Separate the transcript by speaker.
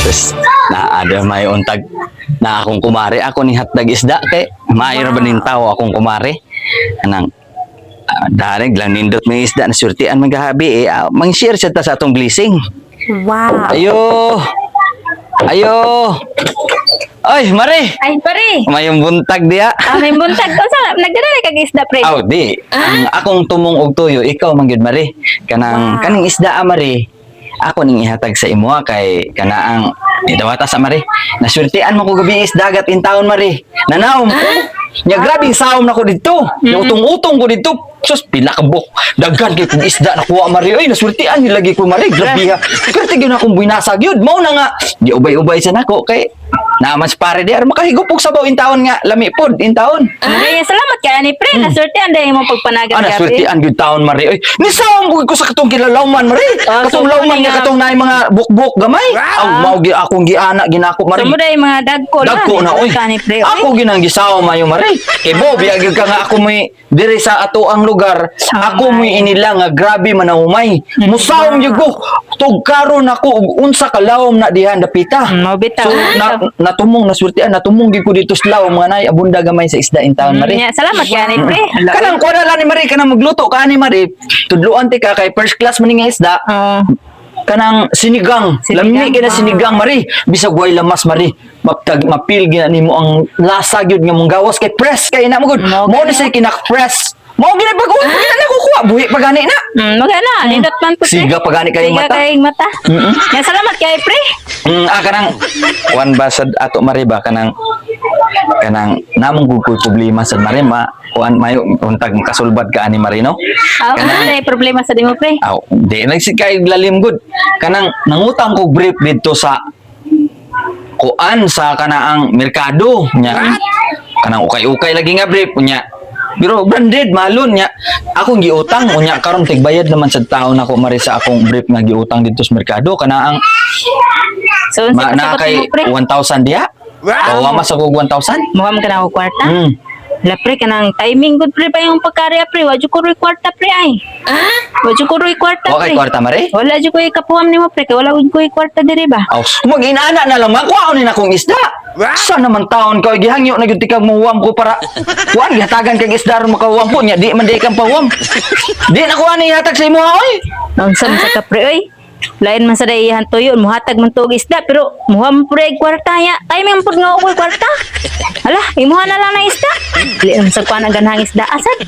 Speaker 1: Tapos na ada may untag na akong kumare ako ni hatdag isda kay maayo ba nin tao akong kumare kanang darig lang nindot may isda na surtian magahabi mang-share siya ta sa atong blessing.
Speaker 2: Wow.
Speaker 1: Ayo. Ayo. Ay, Mare.
Speaker 2: Ay, pare.
Speaker 1: Mayong buntag diya.
Speaker 2: May buntag ko sa nagdala kag isda, pre.
Speaker 1: Aw, di. Ang akong tumong og tuyo, ikaw man gyud Mare. Kanang kaning isda Mare. Ako ning ihatag sa imo kay kanaang idawata sa Mare. Nasultian mo ko gabi isdagat in taon Mare. Nanaom ko. Nya grabe saom nako dito. Utong-utong ko dito. Sus pila ka buk. Daghan kay kung isda nakuha Mare. Oy, nasultian ni lagi ko Mare. Grabe ha. Kaya gyud akong binasag yun. Mao na nga. Di ubay-ubay sa nako kay naman pare di ar makahigupok sa in taon nga lami pod in taon.
Speaker 2: Ay, salamat kay ani, pre. Nasortean day mo pagpanagan
Speaker 1: Ana
Speaker 2: gabi.
Speaker 1: sultian gyud taon Mare. Oy, nisawang ko sa katong kilalawman Mare. Katong
Speaker 2: so
Speaker 1: lawman
Speaker 2: funny
Speaker 1: nga
Speaker 2: nga.
Speaker 1: katong naay mga bukbuk gamay. Aw mao gi akong giana ginako Mare.
Speaker 2: Sumo day mga dagko
Speaker 1: Dagko na oy.
Speaker 2: Kani, pre.
Speaker 1: Ako ginang gisaw mayo Mare. Kay Bob yagid ka nga ako may diri sa ato ang lugar. Ako may inila nga grabe man ang umay. Musawong gyud ko. Tugkaron ako og unsa ka lawom na diha dapita.
Speaker 2: Mao bitaw.
Speaker 1: So natumong nasultian natumong gyud ko dito sa lawom nga nay abunda gamay sa isda in taon Mare.
Speaker 2: Nya, salamat kay ani, pre.
Speaker 1: Kanang kuha na lang ni Marie, kanang magluto ka ni Marie. Tudluan ti ka kay first class man nga isda. Kanang sinigang. Lamni kay na sinigang Marie. Bisag way lamas Marie. Mapil gina nimo ang lasa gyud nga mong gawas kay press kay na mo gud. Mo ni say kinak-press. Mo gina bago na kukuha buhi pagani na.
Speaker 2: Magana, nindot man po, pre.
Speaker 1: Siga pagani kay
Speaker 2: Siga
Speaker 1: mata.
Speaker 2: kayong mata. Nya, salamat kay, pre.
Speaker 1: Kanang kuan ba sad ato Marie ba kanang namong gugoy problema sa Marie ma kuan mayo untag kasulbad ka ani Marie no.
Speaker 2: Ano na problema sa dimo, pre?
Speaker 1: Aw, di nagsikay lalim good. Kanang nangutang ko brief dito sa kuan sa kanaang merkado nya. Kanang ukay-ukay lagi nga brief nya. Pero branded malon nya. Akong giutang unya karon tigbayad naman sa taon ako Mari sa akong brief nga giutang dito sa merkado kanaang
Speaker 2: So,
Speaker 1: na kay 1,000 diha. O wa mas ako 1,000.
Speaker 2: Mukhang ka na ako kwarta. La, pre, kanang timing good, pre, pa yung pagkarya, pre. Wadyo ko ro'y kwarta, pre, ay. Wadyo ko ro'y kwarta,
Speaker 1: Okay,
Speaker 2: pre.
Speaker 1: kwarta Mari.
Speaker 2: Wala dyo ko ikapuham ni mo, pre. Kaya wala ko kwarta diri ba?
Speaker 1: Aw, mag-inana na lang makuha ni akong isda. Sa naman taon ko gihangyo na gyud tikag muwam ko para kuan gihatagan kag isda ro makawam po nya di man day kang pawam. Di na kuha ni hatag sa imo oy.
Speaker 2: Naunsa man sa ka, pre, oy. Lain man sa dayihan tuyo, muhatag man tuog isda, pero muha mo pre kwarta ya. Timing pud nga ako kwarta. Hala, imuha na lang na isda. Dili man sa kuha na ganhang isda asad.